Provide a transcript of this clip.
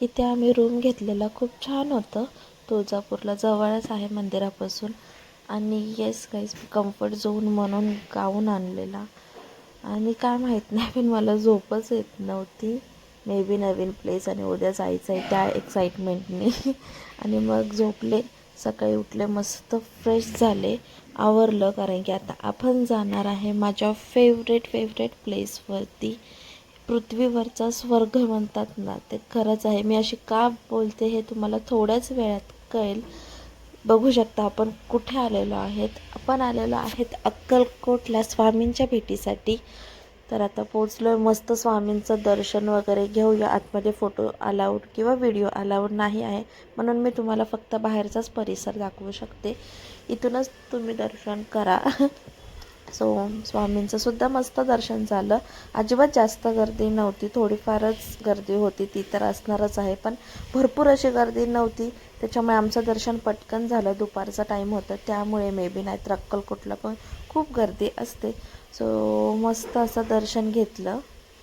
इथे आम्ही रूम घेतलेला, खूप छान होतं. तुळजापूरला जवळच आहे मंदिरापासून. आणि येस गाईज, कम्फर्ट झोन म्हणून गाऊन आणलेला. आणि काय माहीत नाही, पण मला झोपच येत नव्हती. मे बी नवीन प्लेस आणि उद्या जायचं आहे त्या एक्साइटमेंटने. आणि मग झोपले. सकाळी उठले, मस्त फ्रेश झाले, आवरलं. कारण की आता आपण जाणार आहे माझ्या फेवरेट प्लेसवरती. पृथ्वीवरचा स्वर्ग म्हणतात ना, ते खरंच आहे. मी अशी का बोलते हे तुम्हाला थोड्याच वेळात कळेल. बघू शकता आपण कुठे आलेलो आहेत. आपण आलेलो आहेत अक्कलकोटला स्वामींच्या भेटीसाठी. तर आता पोचलो आहे. मस्त स्वामींचं दर्शन वगैरे घेऊया. आतमध्ये फोटो अलाउड किंवा व्हिडिओ अलाउड नाही आहे, म्हणून मी तुम्हाला फक्त बाहेरचाच परिसर दाखवू शकते. इथूनच तुम्ही दर्शन करा. सो स्वामींचं सुद्धा मस्त दर्शन झालं. अजिबात जास्त गर्दी नव्हती, थोडीफारच गर्दी होती, ती तर असणारच आहे, पण भरपूर अशी गर्दी नव्हती. त्याच्यामुळे आमचं दर्शन पटकन झालं. दुपारचा टाईम होता त्यामुळे मे बी, नाहीतर अक्कलकोटला पण खूप गर्दी असते. सो मस्त असं दर्शन घेतलं.